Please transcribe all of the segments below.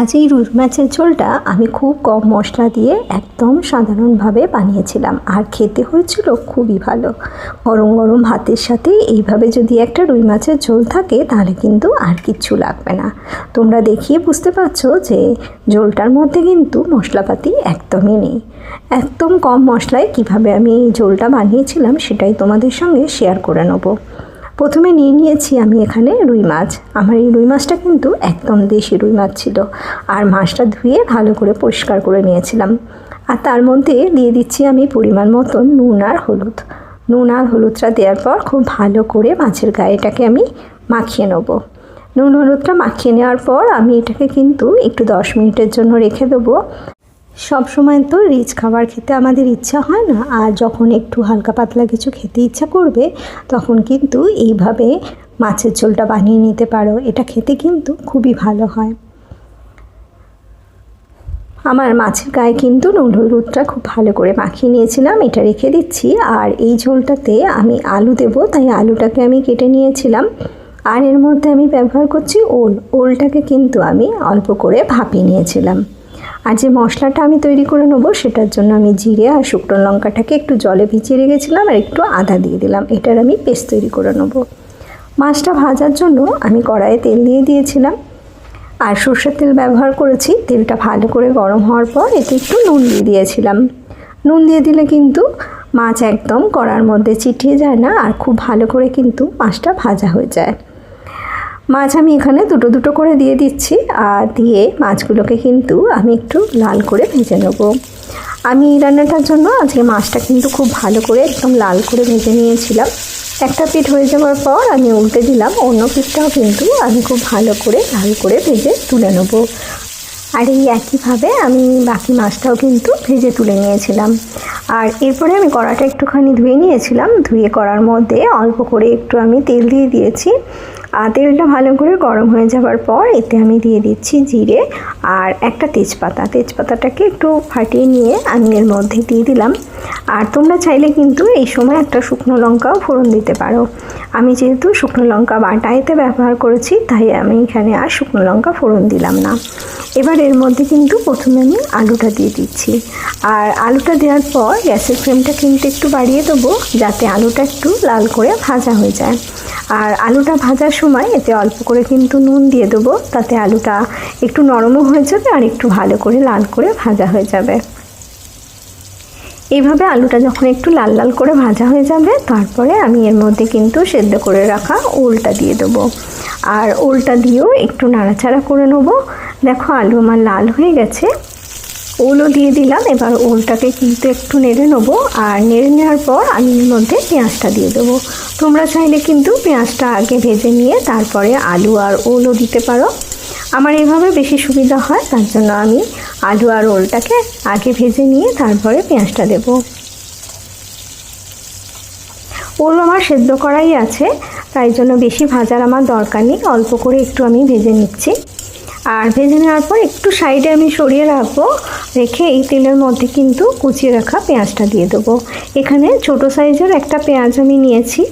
আজ এই রুই মাছের ঝোলটা আমি খুব কম মশলা দিয়ে একদম সাধারণভাবে বানিয়েছিলাম, আর খেতে হয়েছিল খুবই ভালো। গরম গরম ভাতের সাথে এইভাবে যদি একটা রুই মাছের ঝোল থাকে তাহলে কিন্তু আর কিচ্ছু লাগবে না। তোমরা দেখিয়ে বুঝতে পারছো যে ঝোলটার মধ্যে কিন্তু মশলাপাতি একদমই নেই। একদম কম মশলায় কিভাবে আমি এই ঝোলটা বানিয়েছিলাম সেটাই তোমাদের সঙ্গে শেয়ার করে নেবো। প্রথমে নিয়েছি আমি এখানে রুই মাছ। আমার এই রুই মাছটা কিন্তু একদম দেশি রুই মাছ ছিল, আর মাছটা ধুয়ে ভালো করে পরিষ্কার করে নিয়েছিলাম। আর তার মধ্যে দিয়ে দিচ্ছি আমি পরিমাণ মতন নুন আর হলুদ। নুন আর হলুদটা দেওয়ার পর খুব ভালো করে মাছের গায়েটাকে আমি মাখিয়ে নেব। নুন হলুদটা মাখিয়ে নেওয়ার পর আমি এটাকে কিন্তু একটু 10 মিনিটের জন্য রেখে দেবো। সব সময় তো রিচ খাবার খেতে আমাদের ইচ্ছা হয় না, আর যখন একটু হালকা পাতলা কিছু খেতে ইচ্ছা করবে তখন কিন্তু এইভাবে মাছের ঝোলটা বানিয়ে নিতে পারো। এটা খেতে কিন্তু খুবই ভালো হয়। আমার মাছের গায়ে কিন্তু নুন হলুদটা খুব ভালো করে মাখিয়ে নিয়েছিলাম, এটা রেখে দিচ্ছি। আর এই ঝোলটাতে আমি আলু দেবো, তাই আলুটাকে আমি কেটে নিয়েছিলাম। আর এর মধ্যে আমি ব্যবহার করছি ওলটাকে কিন্তু আমি অল্প করে ভাপিয়ে নিয়েছিলাম। আর যে মশলাটা আমি তৈরি করে নেবো সেটার জন্য আমি জিরে আর শুকনো লঙ্কাটাকে একটু জলে ভিজিয়ে রেখেছিলাম, আর একটু আদা দিয়ে দিলাম। এটার আমি পেস্ট তৈরি করে নেবো। মাছটা ভাজার জন্য আমি কড়াইয়ে তেল দিয়ে দিয়েছিলাম, আর সর্ষের তেল ব্যবহার করেছি। তেলটা ভালো করে গরম হওয়ার পর এতে একটু নুন দিয়ে দিয়েছিলাম। নুন দিয়ে দিলে কিন্তু মাছ একদম কড়ার মধ্যে চিটিয়ে যায় না, আর খুব ভালো করে কিন্তু মাছটা ভাজা হয়ে যায়। মাছ আমি এখানে দুটো দুটো করে দিয়ে দিচ্ছি, আর দিয়ে মাছগুলোকে কিন্তু আমি একটু লাল করে ভেজে নেব। আমি এই রান্নাটার জন্য আজকে মাছটা কিন্তু খুব ভালো করে একদম লাল করে ভেজে নিয়েছিলাম। একটা পিঠ হয়ে যাওয়ার পর আমি উল্টে দিলাম, অন্য পিঠটাও কিন্তু আমি খুব ভালো করে লাল করে ভেজে তুলে নেব। আর এই একইভাবে আমি বাকি মাছটাও কিন্তু ভেজে তুলে নিয়েছিলাম। আর এরপরে আমি কড়াটা একটুখানি ধুয়ে নিয়েছিলাম। ধুয়ে কড়ার মধ্যে অল্প করে একটু আমি তেল দিয়ে দিয়েছি। আর তেলটা ভালো করে গরম হয়ে যাওয়ার পর এতে আমি দিয়ে দিচ্ছি জিরে আর একটা তেজপাতা। তেজপাতাটাকে একটু ফাটিয়ে নিয়ে আমি এর মধ্যে দিয়ে দিলাম। আর তোমরা চাইলে কিন্তু এই সময় একটা শুকনো লঙ্কাও ফোড়ন দিতে পারো। আমি যেহেতু শুকনো লঙ্কা বাটা এতে ব্যবহার করেছি, তাই আমি এখানে আর শুকনো লঙ্কা ফোড়ন দিলাম না। এবার এর মধ্যে কিন্তু প্রথমে আমি আলুটা দিয়ে দিচ্ছি। আর আলুটা দেওয়ার পর গ্যাসের ফ্লেমটা কিন্তু একটু বাড়িয়ে দেবো, যাতে আলুটা একটু লাল করে ভাজা হয়ে যায়। আর আলুটা ভাজার সময় এতে অল্প করে কিন্তু নুন দিয়ে দেবো, তাতে আলুটা একটু নরমও হয়ে যাবে আর একটু ভালো করে লাল করে ভাজা হয়ে যাবে। এইভাবে আলুটা যখন একটু লাল লাল করে ভাজা হয়ে যাবে, তারপরে আমি এর মধ্যে কিন্তু সেদ্ধ করে রাখা ওলটা দিয়ে দেবো। আর ওলটা দিয়েও একটু নাড়াচাড়া করে নেবো। দেখো আলু আমার লাল হয়ে গেছে, ওলও দিয়ে দিলাম। এবার ওলটাকে কিন্তু একটু নেড়ে নেবো, আর নেড়ে নেওয়ার পর আমি এর মধ্যে পেঁয়াজটা দিয়ে দেবো। তোমরা চাইলে কিন্তু পেঁয়াজটা আগে ভেজে নিয়ে তারপরে আলু আর ওলও দিতে পারো। আমার এইভাবে বেশি সুবিধা হয়, তার জন্য আমি আলু আর ওলটাকে আগে ভেজে নিয়ে তারপরে পেঁয়াজটা দেব। ওল আমার সেদ্ধ করাই আছে, তাই জন্য বেশি ভাজার আমার দরকার নেই, অল্প করে একটু আমি ভেজে নিচ্ছি। আর ভেজে নেওয়ার পর একটু সাইডে আমি সরিয়ে রাখবো, রেখে এই তেলের মধ্যে কিন্তু কুচিয়ে রাখা পেঁয়াজটা দিয়ে দেবো। এখানে ছোট সাইজের একটা পেঁয়াজ আমি নিয়েছি,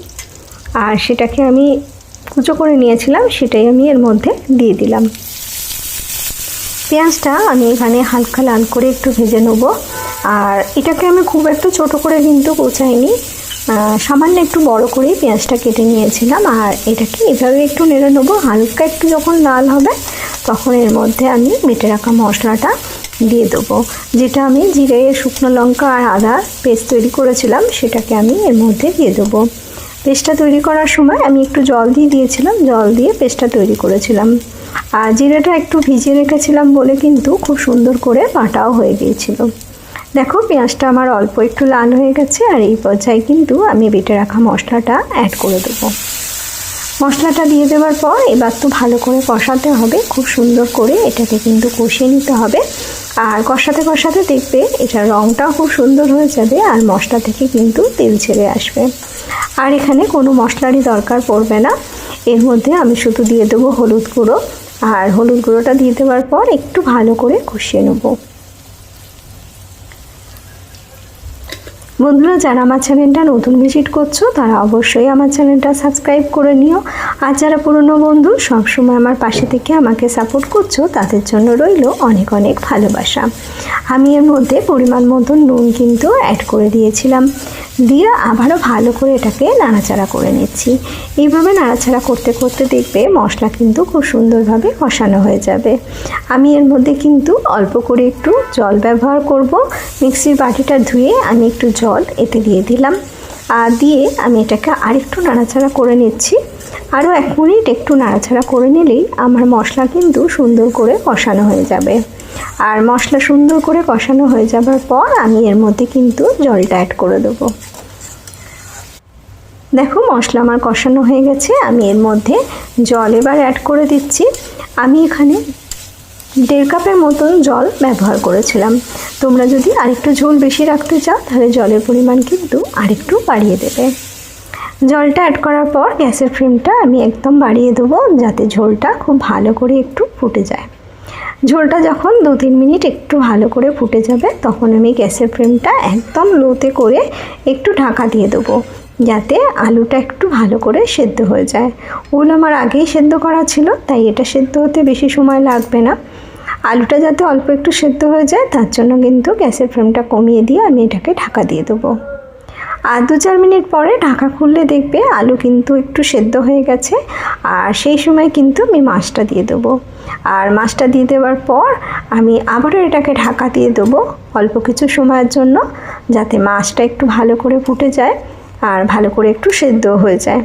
আর সেটাকে আমি কুচো করে নিয়েছিলাম, সেটাই আমি এর মধ্যে দিয়ে দিলাম। পেঁয়াজটা আমি এখানে হালকা লাল করে একটু ভেজে নেবো। আর এটাকে আমি খুব একটা ছোট করে কিন্তু কোচাইনি, সামান্য একটু বড় করেই পেঁয়াজটা কেটে নিয়েছিলাম। আর এটাকে এভাবে একটু নেড়ে নেবো। হালকা একটু যখন লাল হবে তখন এর মধ্যে আমি বেটে রাখা মশলাটা দিয়ে দেবো, যেটা আমি জিরে শুকনো লঙ্কা আর আদা পেস্ট তৈরি করেছিলাম, সেটাকে আমি এর মধ্যে দিয়ে দেবো। পেস্টটা তৈরি করার সময় আমি একটু জল দিয়ে দিয়েছিলাম, জল দিয়ে পেস্টটা তৈরি করেছিলাম। আর জিরেটা একটু ভিজিয়ে রেখেছিলাম বলে কিন্তু খুব সুন্দর করে বাটাও হয়ে গিয়েছিল। দেখো পেঁয়াজটা আমার অল্প একটু লাল হয়ে গেছে, আর এই পর্যায়ে কিন্তু আমি বেটে রাখা মশলাটা অ্যাড করে দেবো। মশলাটা দিয়ে দেওয়ার পর এবার তো ভালো করে কষাতে হবে, খুব সুন্দর করে এটাকে কিন্তু কষিয়ে নিতে হবে। আর কষাতে কষাতে দেখবে এটার রঙটাও খুব সুন্দর হয়ে যাবে, আর মশলা থেকে কিন্তু তেল ছেড়ে আসবে। আর এখানে কোনো মশলারই দরকার পড়বে না, এর মধ্যে আমি শুধু দিয়ে দেবো হলুদ গুঁড়ো। আর হলুদ গুঁড়োটা দিয়ে দেওয়ার পর একটু ভালো করে কষিয়ে নেব। বন্ধুরা, যারা আমার চ্যানেলটা নতুন ভিজিট করছো তারা অবশ্যই আমার চ্যানেলটা সাবস্ক্রাইব করে নিও। আর যারা পুরনো বন্ধু সবসময় আমার পাশে থেকে আমাকে সাপোর্ট করছো তাদের জন্য রইল অনেক অনেক ভালোবাসা। আমি এর মধ্যে পরিমাণ মতো নুন কিন্তু অ্যাড করে দিয়েছিলাম, দিয়ে আবারও ভালো করে এটাকে নাড়াচাড়া করে নিচ্ছি। এইভাবে নাড়াচাড়া করতে করতে দেখবে মশলা কিন্তু খুব সুন্দরভাবে কষানো হয়ে যাবে। আমি এর মধ্যে কিন্তু অল্প করে একটু জল ব্যবহার করব। মিক্সির বাটিটা ধুয়ে আমি একটু জল এতে দিয়ে দিলাম, আর দিয়ে আমি এটাকে আরেকটু নাড়াচাড়া করে নিচ্ছি। আরও 1 মিনিট একটু নাড়াচাড়া করে নিলেই আমার মশলা কিন্তু সুন্দর করে কষানো হয়ে যাবে। আর মশলা সুন্দর করে কষানো হয়ে যাবার পর আমি এর মধ্যে কিন্তু জলটা অ্যাড করে দেবো। দেখো মশলা আমার কষানো হয়ে গেছে, আমি এর মধ্যে জল এবার অ্যাড করে দিচ্ছি। আমি এখানে 1.5 কাপের মতন জল ব্যবহার করেছিলাম। তোমরা যদি আরেকটু ঝোল বেশি রাখতে চাও তাহলে জলের পরিমাণ কিন্তু আরেকটু বাড়িয়ে দেবে। জলটা অ্যাড করার পর গ্যাসের ফ্লেমটা আমি একদম বাড়িয়ে দেবো, যাতে ঝোলটা খুব ভালো করে একটু ফুটে যায়। ঝোলটা যখন 2-3 মিনিট একটু ভালো করে ফুটে যাবে তখন আমি গ্যাসের ফ্লেমটা একদম লোতে করে একটু ঢাকা দিয়ে দেবো, যাতে আলুটা একটু ভালো করে সেদ্ধ হয়ে যায়। ওল আমার আগেই সেদ্ধ করা ছিল, তাই এটা সেদ্ধ হতে বেশি সময় লাগবে না। আলুটা যাতে অল্প একটু সেদ্ধ হয়ে যায় তার জন্য কিন্তু গ্যাসের ফ্লেমটা কমিয়ে দিয়ে আমি এটাকে ঢাকা দিয়ে দেবো। আর 2-4 মিনিট পরে ঢাকা খুললে দেখবে আলু কিন্তু একটু সেদ্ধ হয়ে গেছে। আর সেই সময় কিন্তু আমি মাছটা দিয়ে দেবো। আর মাছটা দিয়ে দেওয়ার পর আমি আবারও এটাকে ঢাকা দিয়ে দেবো অল্প কিছু সময়ের জন্য, যাতে মাছটা একটু ভালো করে ফুটে যায় আর ভালো করে একটু সেদ্ধ হয়ে যায়।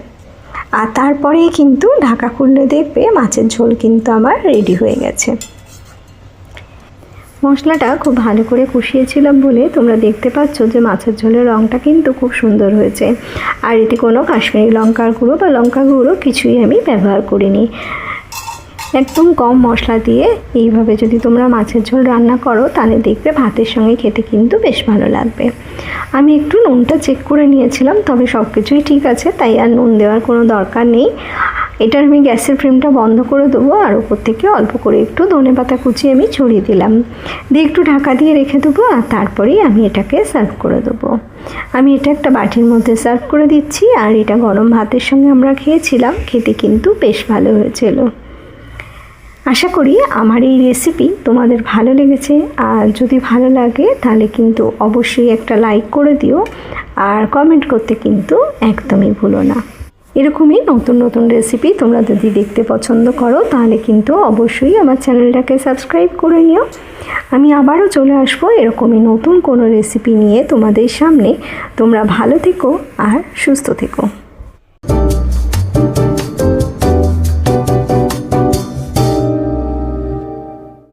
আর তারপরেই কিন্তু ঢাকা খুললে দেখবে মাছের ঝোল কিন্তু আমার রেডি হয়ে গেছে। মশলাটা খুব ভালো করে কষিয়েছিলাম বলে তোমরা দেখতে পাচ্ছ যে মাছের ঝোলের রঙটা কিন্তু খুব সুন্দর হয়েছে। আর এতে কোনো কাশ্মীরি লঙ্কার গুঁড়ো বা লঙ্কা গুঁড়ো কিছুই আমি ব্যবহার করিনি। একদম কম মশলা দিয়ে এইভাবে যদি তোমরা মাছের ঝোল রান্না করো তাহলে দেখবে ভাতের সঙ্গে খেতে কিন্তু বেশ ভালো লাগবে। আমি একটু নুনটা চেক করে নিয়েছিলাম, তবে সব কিছুই ঠিক আছে, তাই আর নুন দেওয়ার কোনো দরকার নেই। এটার আমি গ্যাসের ফ্লেমটা বন্ধ করে দেবো, আর উপর থেকে অল্প করে একটু ধনেপাতা কুচি আমি ছড়িয়ে দিলাম, দিয়ে একটু ঢাকা দিয়ে রেখে দেবো। আর তারপরেই আমি এটাকে সার্ভ করে দেবো। আমি এটা একটা বাটির মধ্যে সার্ভ করে দিচ্ছি। আর এটা গরম ভাতের সঙ্গে আমরা খেয়েছিলাম, খেতে কিন্তু বেশ ভালো হয়েছিল। আশা করি আমার এই রেসিপি তোমাদের ভালো লেগেছে। আর যদি ভালো লাগে তাহলে কিন্তু অবশ্যই একটা লাইক করে দিও, আর কমেন্ট করতে কিন্তু একদমই ভুলো না। এরকমই নতুন নতুন রেসিপি তোমরা যদি দেখতে পছন্দ করো তাহলে কিন্তু অবশ্যই আমার চ্যানেলটাকে সাবস্ক্রাইব করে নিও। আমি আবারও চলে আসবো এরকমই নতুন কোনো রেসিপি নিয়ে তোমাদের সামনে। তোমরা ভালো থেকো আর সুস্থ থেকো।